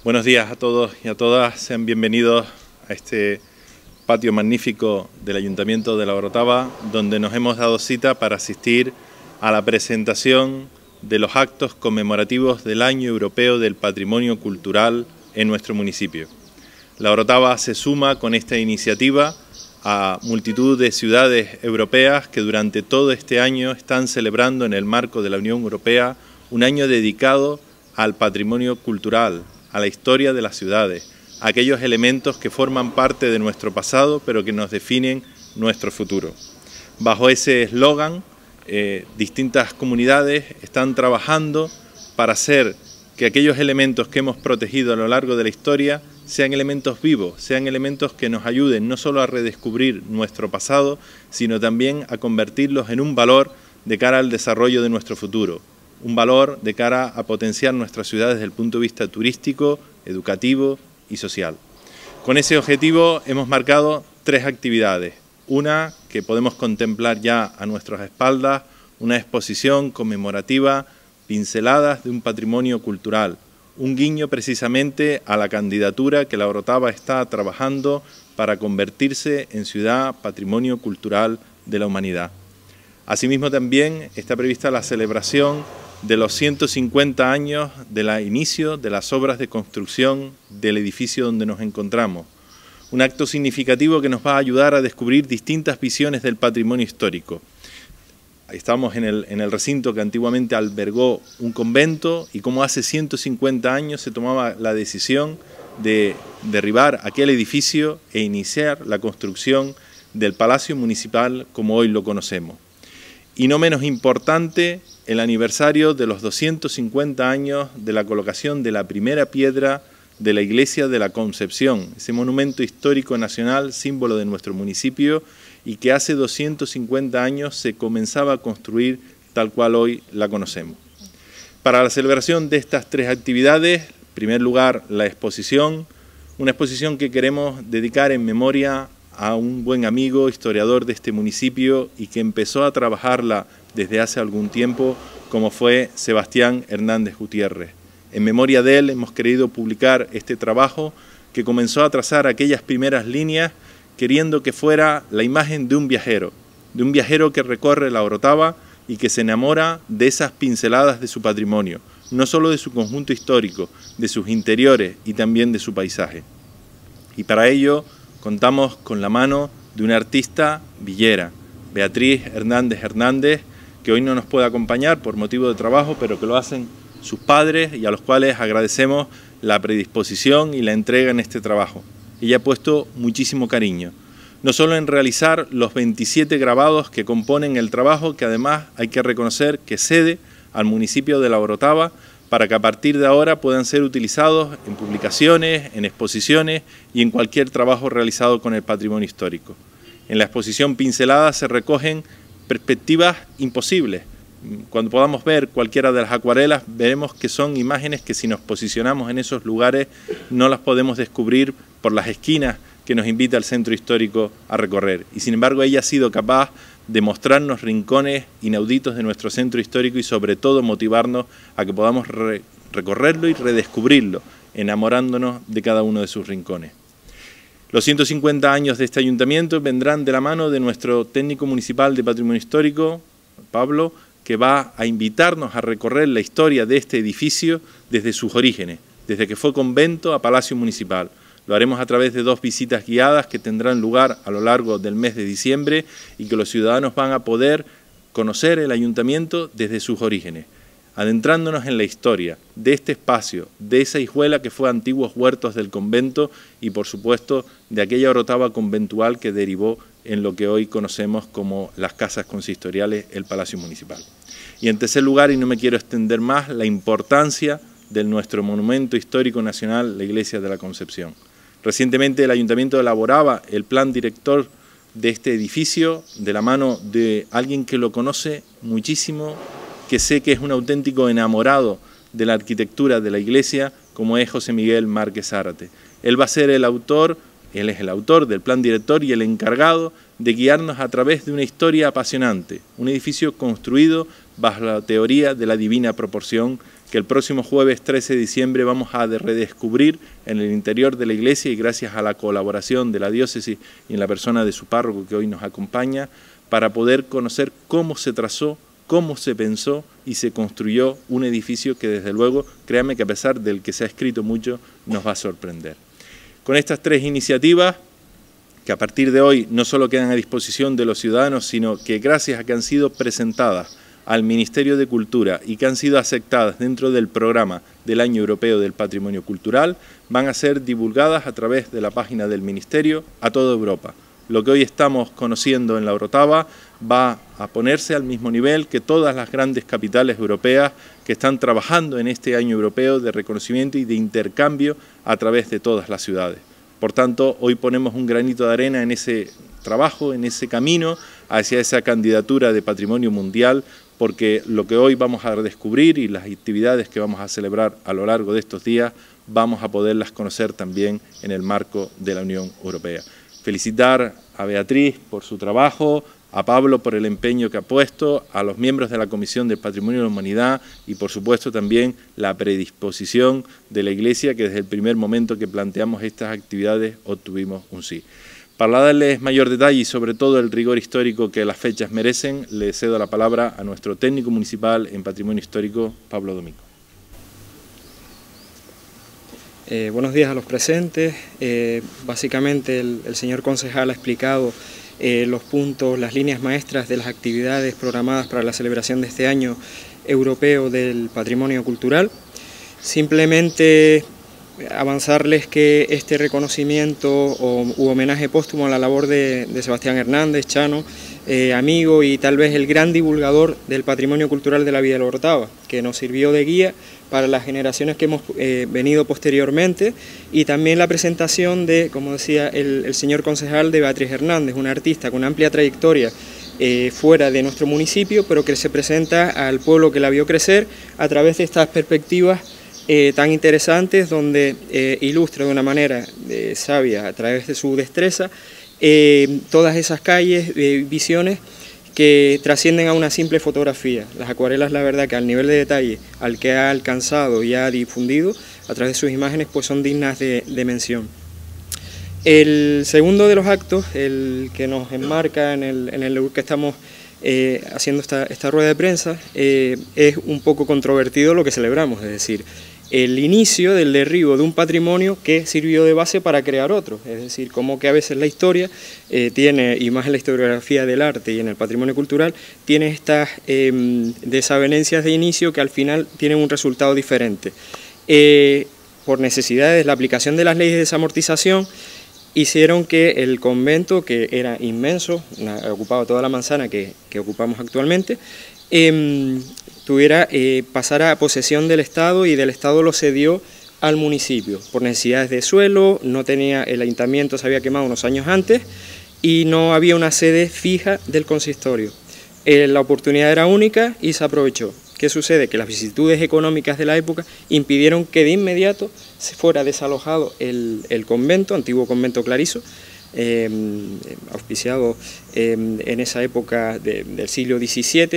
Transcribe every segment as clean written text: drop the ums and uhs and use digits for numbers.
Buenos días a todos y a todas, sean bienvenidos a este patio magnífico del Ayuntamiento de La Orotava, donde nos hemos dado cita para asistir a la presentación de los actos conmemorativos del Año Europeo del Patrimonio Cultural en nuestro municipio. La Orotava se suma con esta iniciativa a multitud de ciudades europeas que durante todo este año están celebrando en el marco de la Unión Europea un año dedicado al patrimonio cultural, a la historia de las ciudades, a aquellos elementos que forman parte de nuestro pasado pero que nos definen nuestro futuro. Bajo ese eslogan, distintas comunidades están trabajando para hacer que aquellos elementos que hemos protegido a lo largo de la historia sean elementos vivos, sean elementos que nos ayuden no solo a redescubrir nuestro pasado, sino también a convertirlos en un valor de cara al desarrollo de nuestro futuro. Un valor de cara a potenciar nuestras ciudades desde el punto de vista turístico, educativo y social. Con ese objetivo hemos marcado 3 actividades. Una que podemos contemplar ya a nuestras espaldas, una exposición conmemorativa, pinceladas de un patrimonio cultural, un guiño precisamente a la candidatura que La Orotava está trabajando para convertirse en ciudad patrimonio cultural de la humanidad. Asimismo también está prevista la celebración de los 150 años del inicio de las obras de construcción del edificio donde nos encontramos. Un acto significativo que nos va a ayudar a descubrir distintas visiones del patrimonio histórico. Estamos en el recinto que antiguamente albergó un convento y como hace 150 años se tomaba la decisión de derribar aquel edificio e iniciar la construcción del Palacio Municipal como hoy lo conocemos. Y no menos importante, el aniversario de los 250 años de la colocación de la primera piedra de la Iglesia de la Concepción, ese monumento histórico nacional, símbolo de nuestro municipio, y que hace 250 años se comenzaba a construir tal cual hoy la conocemos. Para la celebración de estas 3 actividades, en primer lugar la exposición, una exposición que queremos dedicar en memoria a un buen amigo, historiador de este municipio y que empezó a trabajarla desde hace algún tiempo, como fue Sebastián Hernández Gutiérrez. En memoria de él hemos querido publicar este trabajo que comenzó a trazar aquellas primeras líneas queriendo que fuera la imagen de un viajero que recorre La Orotava y que se enamora de esas pinceladas de su patrimonio, no solo de su conjunto histórico, de sus interiores y también de su paisaje. Y para ello contamos con la mano de una artista villera, Beatriz Hernández Hernández, que hoy no nos puede acompañar por motivo de trabajo, pero que lo hacen sus padres y a los cuales agradecemos la predisposición y la entrega en este trabajo. Ella ha puesto muchísimo cariño, no solo en realizar los 27 grabados que componen el trabajo, que además hay que reconocer que cede al municipio de La Orotava para que a partir de ahora puedan ser utilizados en publicaciones, en exposiciones y en cualquier trabajo realizado con el patrimonio histórico. En la exposición pincelada se recogen perspectivas imposibles. Cuando podamos ver cualquiera de las acuarelas, veremos que son imágenes que si nos posicionamos en esos lugares no las podemos descubrir por las esquinas que nos invita el centro histórico a recorrer. Y sin embargo ella ha sido capaz de mostrarnos rincones inauditos de nuestro centro histórico y sobre todo motivarnos a que podamos recorrerlo y redescubrirlo, enamorándonos de cada uno de sus rincones. Los 150 años de este ayuntamiento vendrán de la mano de nuestro técnico municipal de patrimonio histórico, Pablo, que va a invitarnos a recorrer la historia de este edificio desde sus orígenes, desde que fue convento a Palacio Municipal. Lo haremos a través de 2 visitas guiadas que tendrán lugar a lo largo del mes de diciembre y que los ciudadanos van a poder conocer el ayuntamiento desde sus orígenes, adentrándonos en la historia de este espacio, de esa hijuela que fue antiguos huertos del convento y por supuesto de aquella Orotava conventual que derivó en lo que hoy conocemos como las casas consistoriales, el Palacio Municipal. Y en tercer lugar, y no me quiero extender más, la importancia de nuestro monumento histórico nacional, la Iglesia de la Concepción. Recientemente el Ayuntamiento elaboraba el plan director de este edificio de la mano de alguien que lo conoce muchísimo, que sé que es un auténtico enamorado de la arquitectura de la iglesia, como es José Miguel Márquez Zárate. Él va a ser el autor, él es el autor del plan director y el encargado de guiarnos a través de una historia apasionante, un edificio construido bajo la teoría de la divina proporción, que el próximo jueves 13 de diciembre vamos a redescubrir en el interior de la iglesia, y gracias a la colaboración de la diócesis y en la persona de su párroco que hoy nos acompaña, para poder conocer cómo se trazó, cómo se pensó y se construyó un edificio que, desde luego, créanme que a pesar del que se ha escrito mucho, nos va a sorprender. Con estas tres iniciativas, que a partir de hoy no solo quedan a disposición de los ciudadanos, sino que gracias a que han sido presentadas al Ministerio de Cultura y que han sido aceptadas dentro del programa del Año Europeo del Patrimonio Cultural, van a ser divulgadas a través de la página del Ministerio a toda Europa. Lo que hoy estamos conociendo en la Orotava va a ponerse al mismo nivel que todas las grandes capitales europeas que están trabajando en este año europeo de reconocimiento y de intercambio a través de todas las ciudades. Por tanto, hoy ponemos un granito de arena en ese trabajo, en ese camino hacia esa candidatura de patrimonio mundial, porque lo que hoy vamos a descubrir y las actividades que vamos a celebrar a lo largo de estos días vamos a poderlas conocer también en el marco de la Unión Europea. Felicitar a Beatriz por su trabajo, a Pablo por el empeño que ha puesto, a los miembros de la Comisión del Patrimonio de la Humanidad y, por supuesto, también la predisposición de la Iglesia, que desde el primer momento que planteamos estas actividades obtuvimos un sí. Para darles mayor detalle y sobre todo el rigor histórico que las fechas merecen, le cedo la palabra a nuestro técnico municipal en Patrimonio Histórico, Pablo Domingo. Buenos días a los presentes. Básicamente el señor concejal ha explicado los puntos, las líneas maestras de las actividades programadas para la celebración de este año europeo del patrimonio cultural. Simplemente avanzarles que este reconocimiento u homenaje póstumo a la labor de Sebastián Hernández, Chano, amigo y tal vez el gran divulgador del patrimonio cultural de la Villa de la Orotava, que nos sirvió de guía para las generaciones que hemos venido posteriormente, y también la presentación de, como decía el señor concejal, de Beatriz Hernández, una artista con amplia trayectoria fuera de nuestro municipio, pero que se presenta al pueblo que la vio crecer a través de estas perspectivas tan interesantes, donde ilustra de una manera sabia, a través de su destreza, todas esas calles, visiones que trascienden a una simple fotografía. Las acuarelas, la verdad que al nivel de detalle al que ha alcanzado y ha difundido a través de sus imágenes, pues son dignas de mención. El segundo de los actos, el que nos enmarca en el que estamos haciendo esta rueda de prensa, es un poco controvertido lo que celebramos, es decir, el inicio del derribo de un patrimonio que sirvió de base para crear otro, es decir, como que a veces la historia tiene, y más en la historiografía del arte y en el patrimonio cultural, tiene estas desavenencias de inicio que al final tienen un resultado diferente. Por necesidades, la aplicación de las leyes de desamortización hicieron que el convento, que era inmenso, ocupaba toda la manzana que ocupamos actualmente, pasara a posesión del Estado, y del Estado lo cedió al municipio. Por necesidades de suelo, no tenía, el ayuntamiento se había quemado unos años antes y no había una sede fija del consistorio. La oportunidad era única y se aprovechó. ¿Qué sucede? Que las vicisitudes económicas de la época impidieron que de inmediato se fuera desalojado el convento, antiguo convento Clariso, auspiciado en esa época del siglo XVII,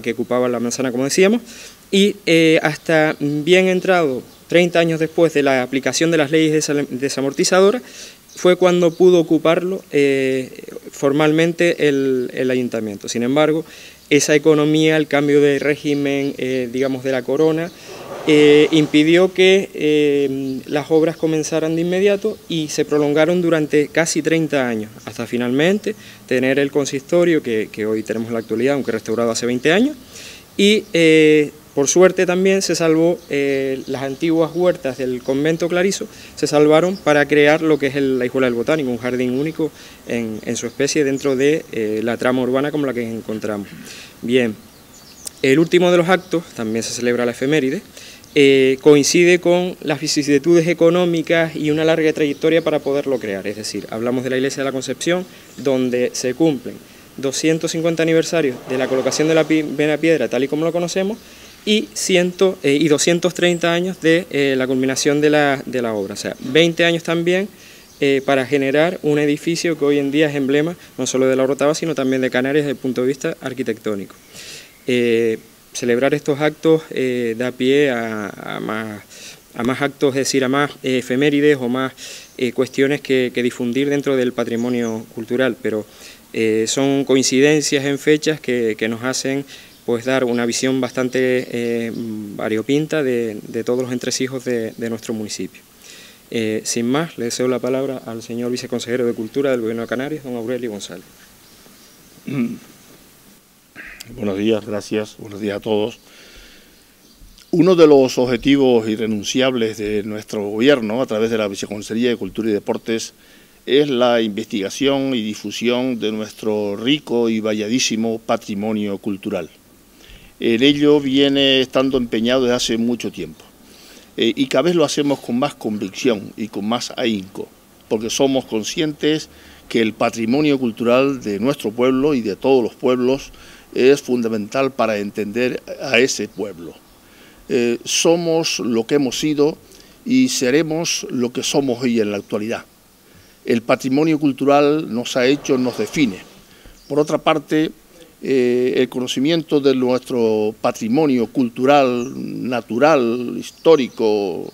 que ocupaba la manzana, como decíamos, y hasta bien entrado 30 años después de la aplicación de las leyes desamortizadoras, fue cuando pudo ocuparlo formalmente el ayuntamiento. Sin embargo, esa economía, el cambio de régimen, digamos, de la corona, impidió que las obras comenzaran de inmediato y se prolongaron durante casi 30 años, hasta finalmente tener el consistorio que hoy tenemos en la actualidad, aunque restaurado hace 20 años, y por suerte también se salvó las antiguas huertas del convento Clariso, se salvaron para crear lo que es la Hijuela del Botánico, un jardín único en su especie dentro de la trama urbana como la que encontramos. Bien, el último de los actos, también se celebra la efeméride, coincide con las vicisitudes económicas y una larga trayectoria para poderlo crear, es decir, hablamos de la Iglesia de la Concepción, donde se cumplen 250 aniversarios de la colocación de la primera piedra tal y como lo conocemos, y 230 años de la culminación de la obra, o sea, 20 años también para generar un edificio que hoy en día es emblema no solo de la Orotava, sino también de Canarias desde el punto de vista arquitectónico. Celebrar estos actos da pie a más actos, es decir, a más efemérides o más cuestiones que difundir dentro del patrimonio cultural, pero son coincidencias en fechas que nos hacen pues dar una visión bastante variopinta de todos los entresijos de nuestro municipio. Sin más, le deseo la palabra al señor viceconsejero de Cultura del Gobierno de Canarias, don Aurelio González. Buenos días, gracias, buenos días a todos. Uno de los objetivos irrenunciables de nuestro gobierno, a través de la Viceconsejería de Cultura y Deportes, es la investigación y difusión de nuestro rico y variadísimo patrimonio cultural. En ello viene estando empeñado desde hace mucho tiempo. Y cada vez lo hacemos con más convicción y con más ahínco, porque somos conscientes que el patrimonio cultural de nuestro pueblo y de todos los pueblos es fundamental para entender a ese pueblo. Somos lo que hemos sido y seremos lo que somos hoy en la actualidad. El patrimonio cultural nos ha hecho, nos define. Por otra parte, el conocimiento de nuestro patrimonio cultural, natural, histórico,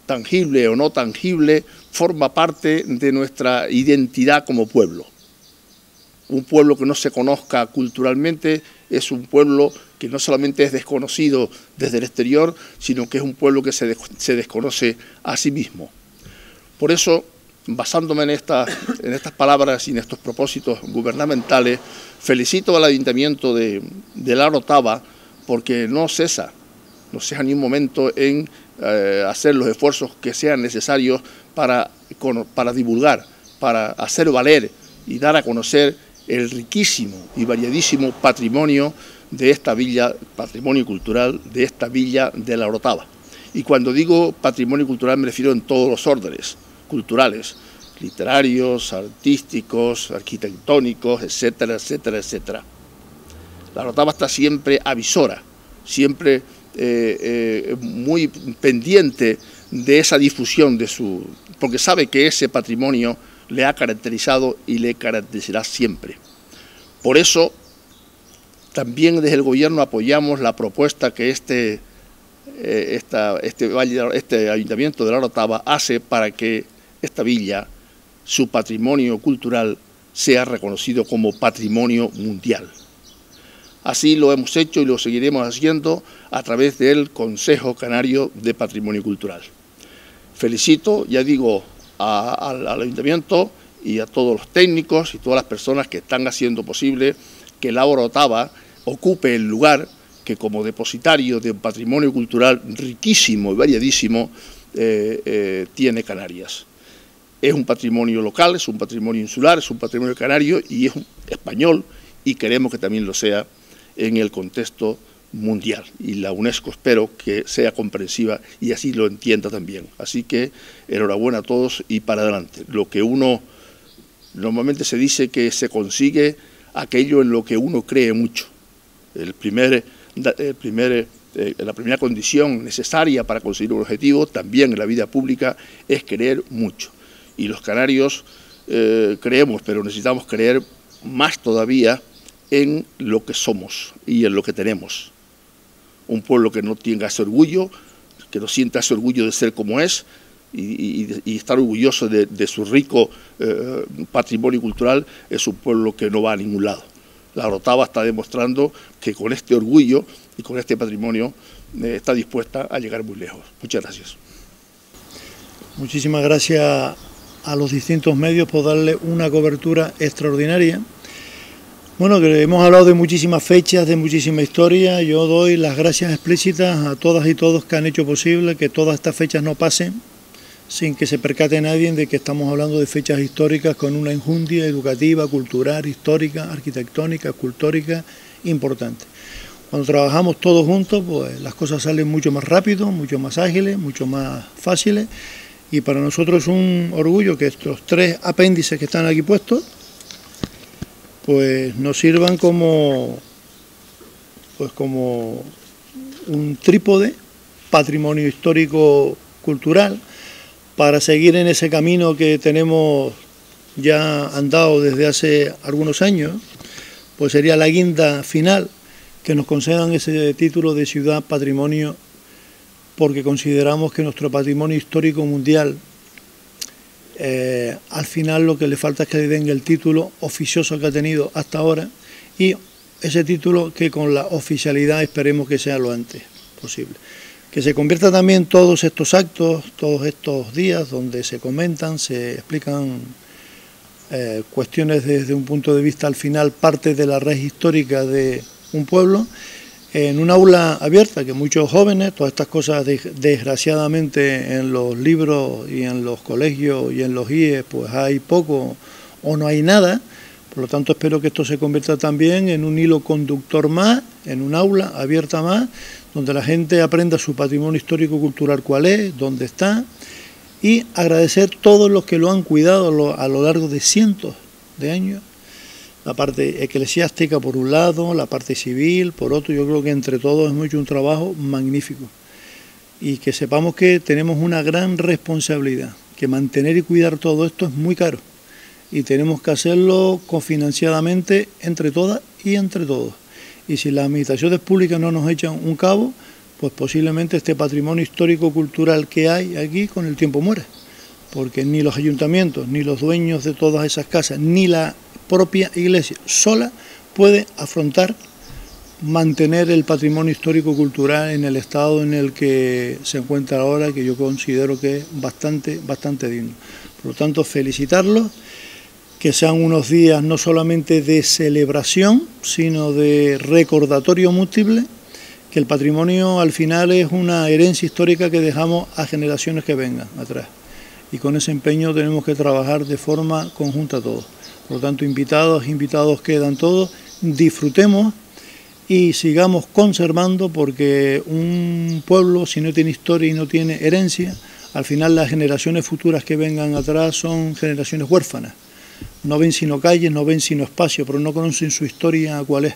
tangible o no tangible, forma parte de nuestra identidad como pueblo. Un pueblo que no se conozca culturalmente es un pueblo que no solamente es desconocido desde el exterior, sino que es un pueblo que se desconoce a sí mismo. Por eso, basándome en estas palabras y en estos propósitos gubernamentales, felicito al Ayuntamiento de La Orotava porque no cesa ni un momento en hacer los esfuerzos que sean necesarios para divulgar, para hacer valer y dar a conocer el riquísimo y variadísimo patrimonio de esta villa, patrimonio cultural de esta villa de La Orotava. Y cuando digo patrimonio cultural me refiero en todos los órdenes culturales, literarios, artísticos, arquitectónicos, etcétera, etcétera, etcétera. La Orotava está siempre avisora, siempre muy pendiente de esa difusión porque sabe que ese patrimonio le ha caracterizado y le caracterizará siempre. Por eso, también desde el Gobierno apoyamos la propuesta que este Ayuntamiento de La Orotava hace para que esta villa, su patrimonio cultural, sea reconocido como patrimonio mundial. Así lo hemos hecho y lo seguiremos haciendo a través del Consejo Canario de Patrimonio Cultural. Felicito, ya digo, al Ayuntamiento y a todos los técnicos y todas las personas que están haciendo posible que La Orotava ocupe el lugar que como depositario de un patrimonio cultural riquísimo y variadísimo tiene Canarias. Es un patrimonio local, es un patrimonio insular, es un patrimonio canario y es español y queremos que también lo sea en el contexto mundial. Y la UNESCO espero que sea comprensiva y así lo entienda también. Así que enhorabuena a todos y para adelante. Lo que normalmente se dice que se consigue aquello en lo que uno cree mucho. La primera condición necesaria para conseguir un objetivo, también en la vida pública, es creer mucho. Y los canarios creemos, pero necesitamos creer más todavía en lo que somos y en lo que tenemos. Un pueblo que no tenga ese orgullo, que no sienta ese orgullo de ser como es y estar orgulloso de su rico patrimonio cultural, es un pueblo que no va a ningún lado. La Orotava está demostrando que con este orgullo y con este patrimonio está dispuesta a llegar muy lejos. Muchas gracias. Muchísimas gracias a los distintos medios por darle una cobertura extraordinaria. Bueno, que hemos hablado de muchísimas fechas, de muchísima historia. Yo doy las gracias explícitas a todas y todos que han hecho posible que todas estas fechas no pasen sin que se percate nadie de que estamos hablando de fechas históricas con una enjundia educativa, cultural, histórica, arquitectónica, escultórica importante. Cuando trabajamos todos juntos, pues las cosas salen mucho más rápido, mucho más ágiles, mucho más fáciles. Y para nosotros es un orgullo que estos 3 apéndices que están aquí puestos pues nos sirvan como un trípode, patrimonio histórico cultural, para seguir en ese camino que tenemos ya andado desde hace algunos años, pues sería la guinda final que nos concedan ese título de ciudad patrimonio, porque consideramos que nuestro patrimonio histórico mundial, al final lo que le falta es que le den el título oficioso que ha tenido hasta ahora, y ese título que con la oficialidad esperemos que sea lo antes posible. Que se convierta también todos estos actos, todos estos días donde se comentan, se explican cuestiones desde un punto de vista al final, parte de la red histórica de un pueblo, en un aula abierta, que muchos jóvenes, todas estas cosas desgraciadamente en los libros y en los colegios y en los IES pues hay poco o no hay nada, por lo tanto espero que esto se convierta también en un hilo conductor más, en un aula abierta más, donde la gente aprenda su patrimonio histórico-cultural cuál es, dónde está, y agradecer a todos los que lo han cuidado a lo largo de cientos de años, la parte eclesiástica por un lado, la parte civil por otro. Yo creo que entre todos hemos hecho un trabajo magnífico y que sepamos que tenemos una gran responsabilidad, que mantener y cuidar todo esto es muy caro y tenemos que hacerlo cofinanciadamente entre todas y entre todos. Y si las administraciones públicas no nos echan un cabo, pues posiblemente este patrimonio histórico-cultural que hay aquí con el tiempo muere, porque ni los ayuntamientos, ni los dueños de todas esas casas, ni la propia iglesia sola puede afrontar mantener el patrimonio histórico-cultural en el estado en el que se encuentra ahora, que yo considero que es bastante digno. Por lo tanto, felicitarlos, que sean unos días no solamente de celebración, sino de recordatorio múltiple, que el patrimonio al final es una herencia histórica que dejamos a generaciones que vengan atrás. Y con ese empeño tenemos que trabajar de forma conjunta todos. Por lo tanto, invitados quedan todos, disfrutemos y sigamos conservando, porque un pueblo, si no tiene historia y no tiene herencia, al final las generaciones futuras que vengan atrás son generaciones huérfanas. No ven sino calles, no ven sino espacio, pero no conocen su historia cuál es.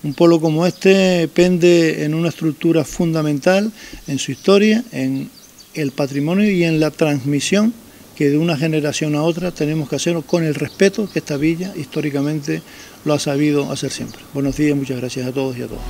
Un pueblo como este pende en una estructura fundamental, en su historia, en el patrimonio y en la transmisión que de una generación a otra tenemos que hacerlo con el respeto que esta villa históricamente lo ha sabido hacer siempre. Buenos días, muchas gracias a todos y a todas.